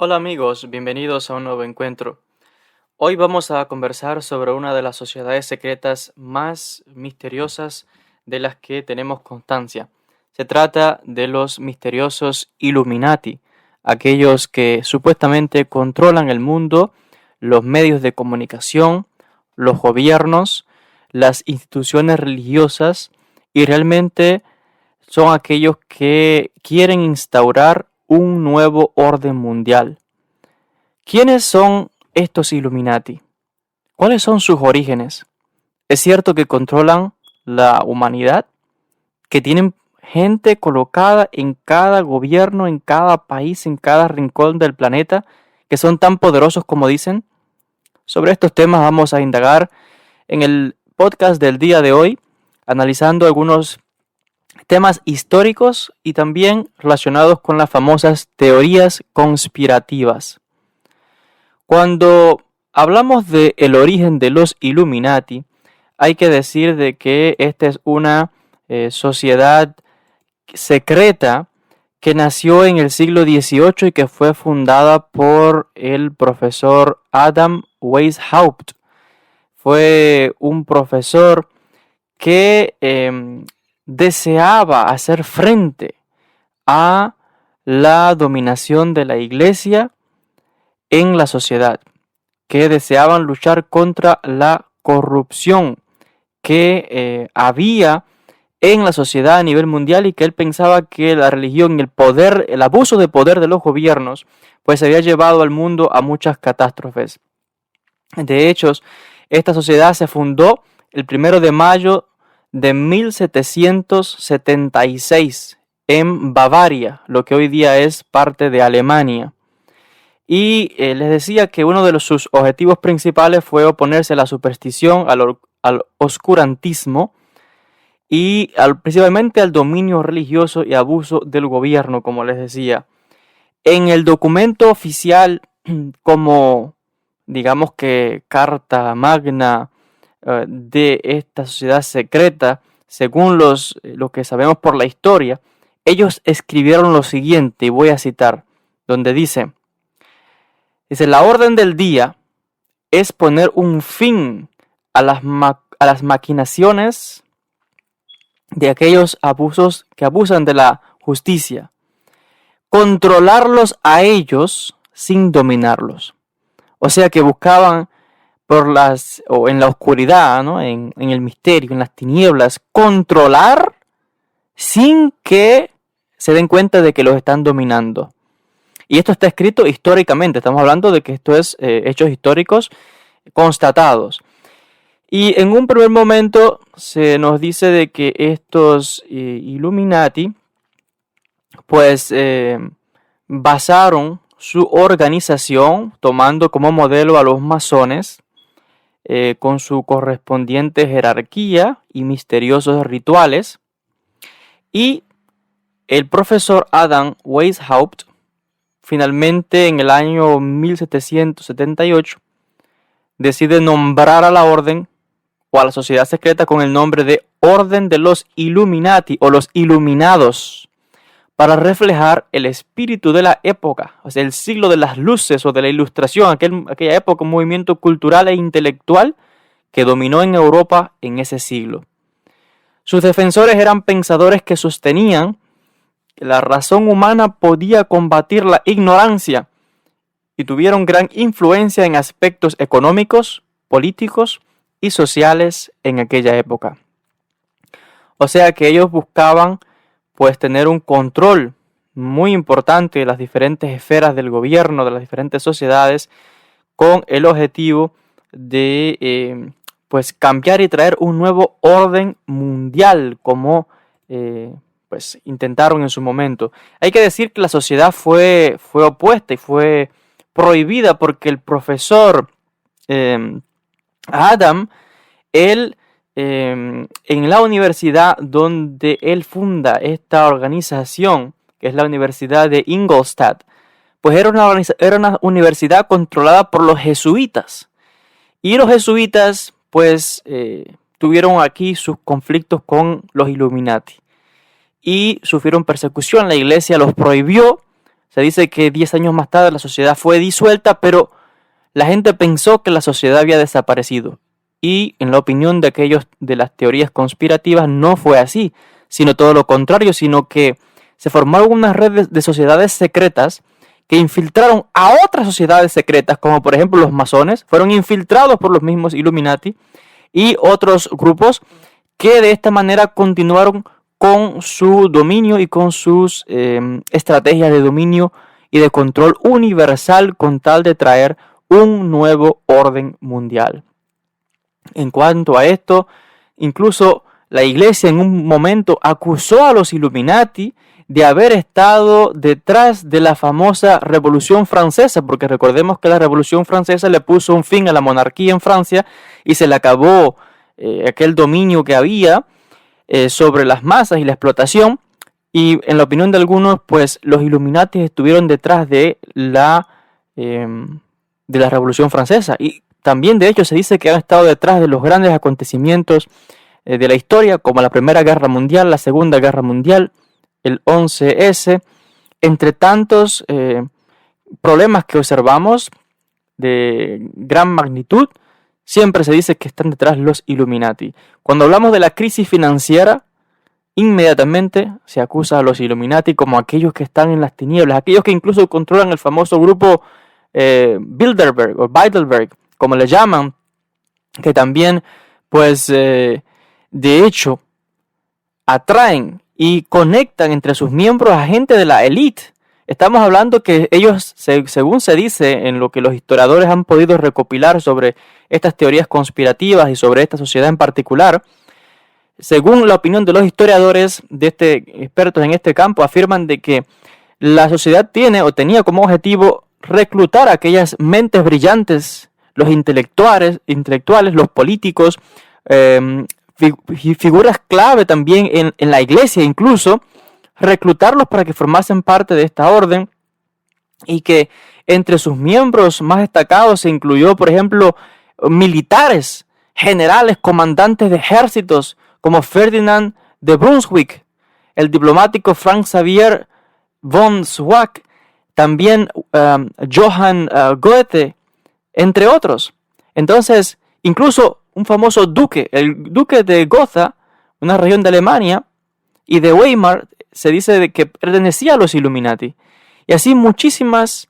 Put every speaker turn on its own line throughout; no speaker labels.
Hola amigos, bienvenidos a un nuevo encuentro. Hoy vamos a conversar sobre una de las sociedades secretas más misteriosas de las que tenemos constancia. Se trata de los misteriosos Illuminati, aquellos que supuestamente controlan el mundo, los medios de comunicación, los gobiernos, las instituciones religiosas y realmente son aquellos que quieren instaurar un nuevo orden mundial. ¿Quiénes son estos Illuminati? ¿Cuáles son sus orígenes? ¿Es cierto que controlan la humanidad? ¿Que tienen gente colocada en cada gobierno, en cada país, en cada rincón del planeta, que son tan poderosos como dicen? Sobre estos temas vamos a indagar en el podcast del día de hoy, analizando algunos temas históricos y también relacionados con las famosas teorías conspirativas. Cuando hablamos de el origen de los Illuminati, hay que decir de que esta es una sociedad secreta que nació en el siglo XVIII y que fue fundada por el profesor Adam Weishaupt. Fue un profesor que deseaba hacer frente a la dominación de la iglesia en la sociedad, que deseaban luchar contra la corrupción que había en la sociedad a nivel mundial y que él pensaba que la religión, el poder, el abuso de poder de los gobiernos, pues había llevado al mundo a muchas catástrofes. De hecho, esta sociedad se fundó el 1 de mayo de 1776 en Bavaria, lo que hoy día es parte de Alemania. Y les decía que uno de sus objetivos principales fue oponerse a la superstición, al oscurantismo y principalmente al dominio religioso y abuso del gobierno, como les decía. En el documento oficial, como digamos que carta magna de esta sociedad secreta, según lo que sabemos por la historia, ellos escribieron lo siguiente, y voy a citar, donde dice: la orden del día es poner un fin a las maquinaciones de aquellos abusos que abusan de la justicia, controlarlos a ellos sin dominarlos. O sea que buscaban en la oscuridad, ¿no? en el misterio, en las tinieblas, controlar sin que se den cuenta de que los están dominando. Y esto está escrito históricamente, estamos hablando de que esto es hechos históricos constatados. Y en un primer momento se nos dice de que estos Illuminati pues basaron su organización tomando como modelo a los masones con su correspondiente jerarquía y misteriosos rituales. Y el profesor Adam Weishaupt finalmente en el año 1778 decide nombrar a la orden o a la sociedad secreta con el nombre de Orden de los Illuminati o los Iluminados, para reflejar el espíritu de la época, o sea, el siglo de las luces o de la ilustración, aquella época, un movimiento cultural e intelectual que dominó en Europa en ese siglo. Sus defensores eran pensadores que sostenían que la razón humana podía combatir la ignorancia y tuvieron gran influencia en aspectos económicos, políticos y sociales en aquella época. O sea que ellos buscaban pues tener un control muy importante de las diferentes esferas del gobierno, de las diferentes sociedades, con el objetivo de pues cambiar y traer un nuevo orden mundial, como pues intentaron en su momento. Hay que decir que la sociedad fue opuesta y fue prohibida porque el profesor Adam, él en la universidad donde él funda esta organización, que es la Universidad de Ingolstadt, pues era una universidad controlada por los jesuitas. Y los jesuitas pues tuvieron aquí sus conflictos con los Illuminati y sufrieron persecución. La iglesia los prohibió Se dice que 10 años más tarde la sociedad fue disuelta, pero la gente pensó que la sociedad había desaparecido. Y en la opinión de aquellos de las teorías conspirativas no fue así, sino todo lo contrario, sino que se formaron unas redes de sociedades secretas que infiltraron a otras sociedades secretas, como por ejemplo los masones, fueron infiltrados por los mismos Illuminati y otros grupos que de esta manera continuaron con su dominio y con sus estrategias de dominio y de control universal con tal de traer un nuevo orden mundial. En cuanto a esto, incluso la Iglesia en un momento acusó a los Illuminati de haber estado detrás de la famosa Revolución Francesa, porque recordemos que la Revolución Francesa le puso un fin a la monarquía en Francia y se le acabó aquel dominio que había sobre las masas y la explotación. Y en la opinión de algunos, pues los Illuminati estuvieron detrás de la Revolución Francesa. Y también, de hecho, se dice que han estado detrás de los grandes acontecimientos de la historia, como la Primera Guerra Mundial, la Segunda Guerra Mundial, el 11S, entre tantos problemas que observamos de gran magnitud. Siempre se dice que están detrás los Illuminati. Cuando hablamos de la crisis financiera, inmediatamente se acusa a los Illuminati como aquellos que están en las tinieblas, aquellos que incluso controlan el famoso grupo Bilderberg o Bilderberg, como le llaman, que también, pues, de hecho, atraen y conectan entre sus miembros a gente de la élite. Estamos hablando que ellos, según se dice en lo que los historiadores han podido recopilar sobre estas teorías conspirativas y sobre esta sociedad en particular, según la opinión de los historiadores, expertos en este campo, afirman de que la sociedad tiene o tenía como objetivo reclutar a aquellas mentes brillantes, los intelectuales, los políticos, figuras clave también en la iglesia, incluso reclutarlos para que formasen parte de esta orden, y que entre sus miembros más destacados se incluyó, por ejemplo, militares, generales, comandantes de ejércitos como Ferdinand de Brunswick, el diplomático Franz Xaver von Zwick, también Johann Goethe, entre otros. Entonces, incluso un famoso duque, el duque de Gotha, una región de Alemania, y de Weimar, se dice de que pertenecía a los Illuminati. Y así muchísimas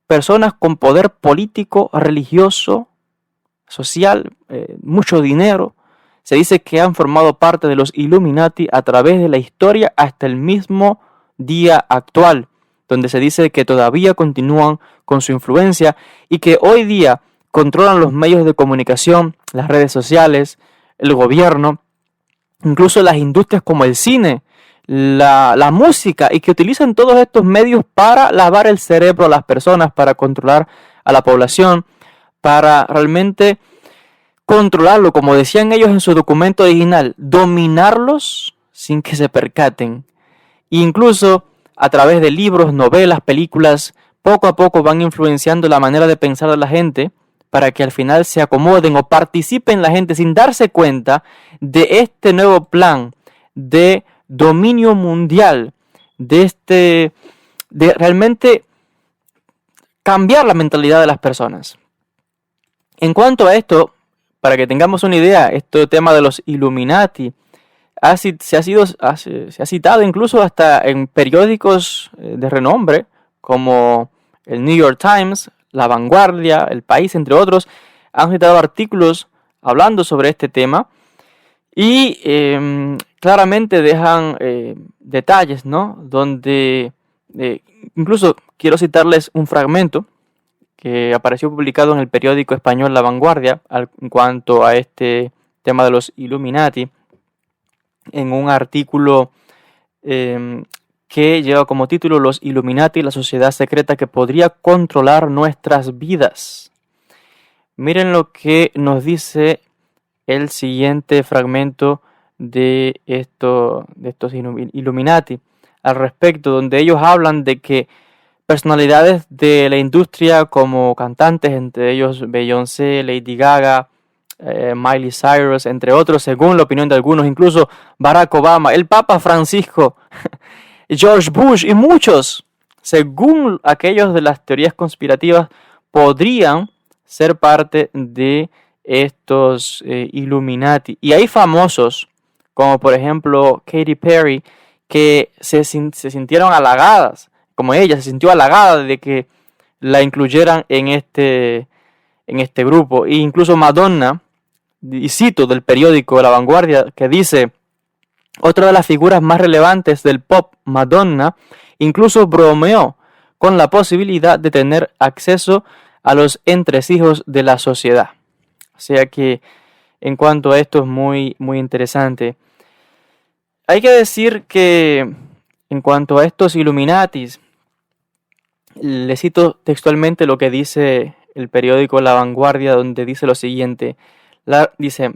personas con poder político, religioso, social, mucho dinero, se dice que han formado parte de los Illuminati a través de la historia hasta el mismo día actual, donde se dice que todavía continúan con su influencia y que hoy día controlan los medios de comunicación, las redes sociales, el gobierno, incluso las industrias como el cine, la música, y que utilizan todos estos medios para lavar el cerebro a las personas, para controlar a la población, para realmente controlarlo, como decían ellos en su documento original, dominarlos sin que se percaten. E incluso a través de libros, novelas, películas, poco a poco van influenciando la manera de pensar de la gente para que al final se acomoden o participen la gente sin darse cuenta de este nuevo plan de dominio mundial, de realmente cambiar la mentalidad de las personas. En cuanto a esto, para que tengamos una idea, este tema de los Illuminati se ha citado incluso hasta en periódicos de renombre como el New York Times, La Vanguardia, El País, entre otros. Han citado artículos hablando sobre este tema y claramente dejan detalles, ¿no? Donde incluso quiero citarles un fragmento que apareció publicado en el periódico español La Vanguardia en cuanto a este tema de los Illuminati, en un artículo que lleva como título Los Illuminati, la sociedad secreta que podría controlar nuestras vidas. Miren lo que nos dice el siguiente fragmento de estos Illuminati al respecto, donde ellos hablan de que personalidades de la industria como cantantes, entre ellos Beyoncé, Lady Gaga, Miley Cyrus, entre otros, según la opinión de algunos, incluso Barack Obama, el Papa Francisco, George Bush y muchos según aquellos de las teorías conspirativas, podrían ser parte de estos Illuminati. Y hay famosos, como por ejemplo Katy Perry, que se sintieron halagadas, como ella se sintió halagada de que la incluyeran en este grupo. E incluso Madonna, y cito del periódico La Vanguardia, que dice: otra de las figuras más relevantes del pop, Madonna, incluso bromeó con la posibilidad de tener acceso a los entresijos de la sociedad. O sea que en cuanto a esto es muy, muy interesante. Hay que decir que en cuanto a estos Illuminatis, le cito textualmente lo que dice el periódico La Vanguardia, donde dice lo siguiente. Dice: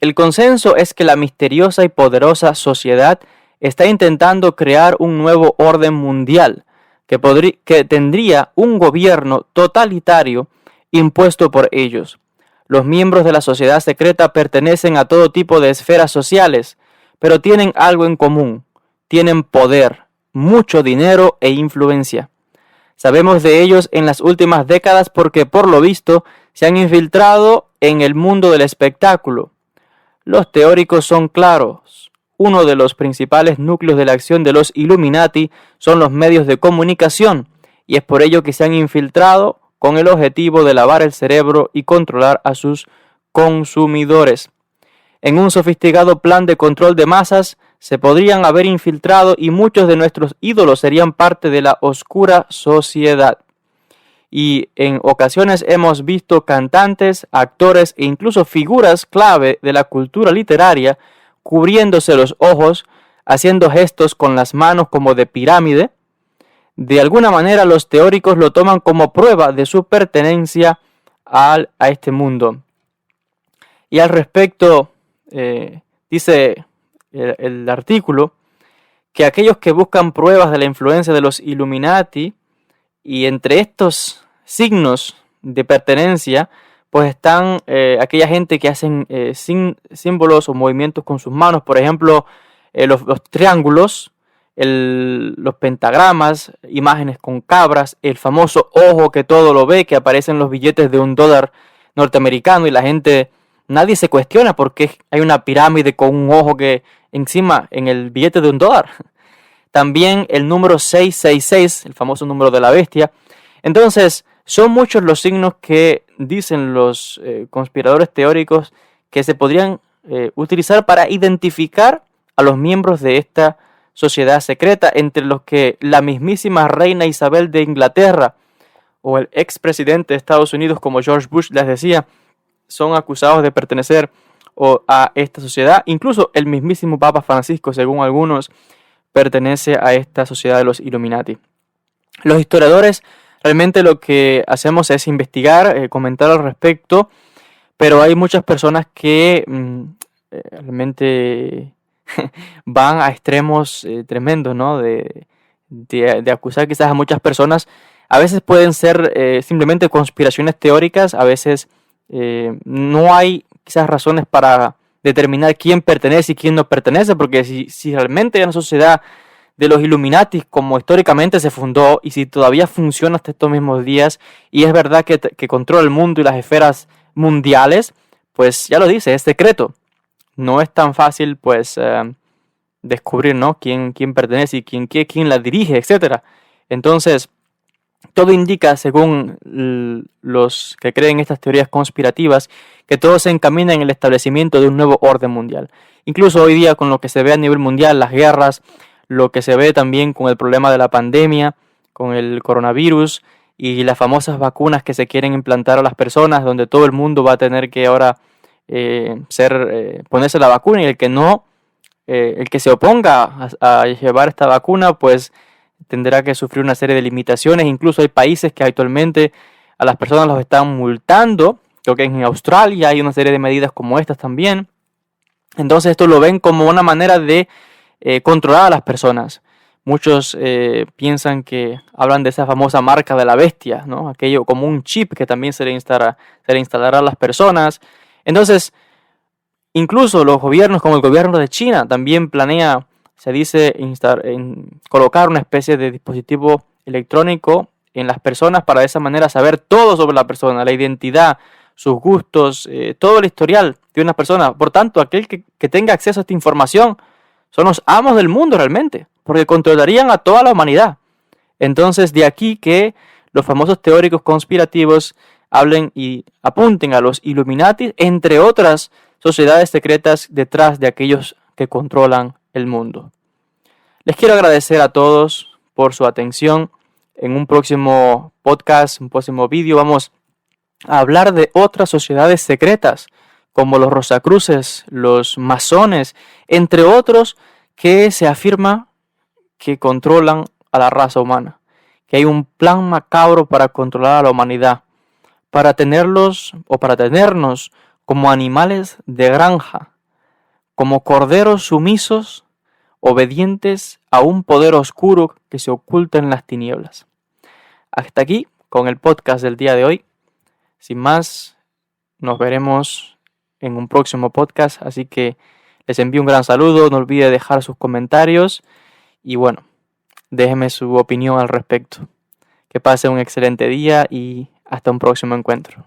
el consenso es que la misteriosa y poderosa sociedad está intentando crear un nuevo orden mundial que tendría un gobierno totalitario impuesto por ellos. Los miembros de la sociedad secreta pertenecen a todo tipo de esferas sociales, pero tienen algo en común: tienen poder, mucho dinero e influencia. Sabemos de ellos en las últimas décadas porque, por lo visto, se han infiltrado en el mundo del espectáculo. Los teóricos son claros. Uno de los principales núcleos de la acción de los Illuminati son los medios de comunicación, y es por ello que se han infiltrado con el objetivo de lavar el cerebro y controlar a sus consumidores. En un sofisticado plan de control de masas, se podrían haber infiltrado y muchos de nuestros ídolos serían parte de la oscura sociedad. Y en ocasiones hemos visto cantantes, actores e incluso figuras clave de la cultura literaria cubriéndose los ojos, haciendo gestos con las manos como de pirámide. De alguna manera los teóricos lo toman como prueba de su pertenencia a este mundo. Y al respecto, dice el artículo que aquellos que buscan pruebas de la influencia de los Illuminati, y entre estos signos de pertenencia, pues están aquella gente que hacen símbolos o movimientos con sus manos, por ejemplo, los triángulos, los pentagramas, imágenes con cabras, el famoso ojo que todo lo ve, que aparece en los billetes de $1 norteamericano, y la gente, nadie se cuestiona por qué hay una pirámide con un ojo que encima en el billete de $1. También el número 666, el famoso número de la bestia. Entonces, son muchos los signos que dicen los conspiradores teóricos que se podrían utilizar para identificar a los miembros de esta sociedad secreta, entre los que la mismísima reina Isabel de Inglaterra o el expresidente de Estados Unidos, como George Bush les decía, son acusados de pertenecer a esta sociedad. Incluso el mismísimo Papa Francisco, según algunos, pertenece a esta sociedad de los Illuminati. Los historiadores realmente lo que hacemos es investigar, comentar al respecto, pero hay muchas personas que realmente van a extremos tremendos, ¿no? De acusar quizás a muchas personas. A veces pueden ser simplemente conspiraciones teóricas, a veces no hay quizás razones para determinar quién pertenece y quién no pertenece, porque si realmente hay una sociedad de los Illuminati como históricamente se fundó, y si todavía funciona hasta estos mismos días, y es verdad que controla el mundo y las esferas mundiales, pues ya lo dice, es secreto. No es tan fácil pues descubrir, ¿no?, quién pertenece y quién la dirige, etc. Entonces, todo indica, según los que creen estas teorías conspirativas, que todo se encamina en el establecimiento de un nuevo orden mundial. Incluso hoy día, con lo que se ve a nivel mundial, las guerras, lo que se ve también con el problema de la pandemia, con el coronavirus y las famosas vacunas que se quieren implantar a las personas, donde todo el mundo va a tener que ahora ponerse la vacuna, y el que se oponga a llevar esta vacuna, pues tendrá que sufrir una serie de limitaciones. Incluso hay países que actualmente a las personas los están multando. Creo que en Australia hay una serie de medidas como estas también. Entonces esto lo ven como una manera de controlar a las personas. Muchos piensan que hablan de esa famosa marca de la bestia, ¿no? Aquello como un chip que también se le instalará a las personas. Entonces, incluso los gobiernos, como el gobierno de China, también planea se dice colocar una especie de dispositivo electrónico en las personas para de esa manera saber todo sobre la persona, la identidad, sus gustos, todo el historial de una persona. Por tanto, aquel que tenga acceso a esta información son los amos del mundo realmente, porque controlarían a toda la humanidad. Entonces, de aquí que los famosos teóricos conspirativos hablen y apunten a los Illuminati, entre otras sociedades secretas detrás de aquellos que controlan el mundo. Les quiero agradecer a todos por su atención. En un próximo podcast, un próximo vídeo, vamos a hablar de otras sociedades secretas, como los Rosacruces, los masones, entre otros, que se afirma que controlan a la raza humana, que hay un plan macabro para controlar a la humanidad, para tenerlos o para tenernos como animales de granja, como corderos sumisos, obedientes a un poder oscuro que se oculta en las tinieblas. Hasta aquí con el podcast del día de hoy. Sin más, nos veremos en un próximo podcast, así que les envío un gran saludo, no olviden dejar sus comentarios y bueno, déjenme su opinión al respecto. Que pasen un excelente día y hasta un próximo encuentro.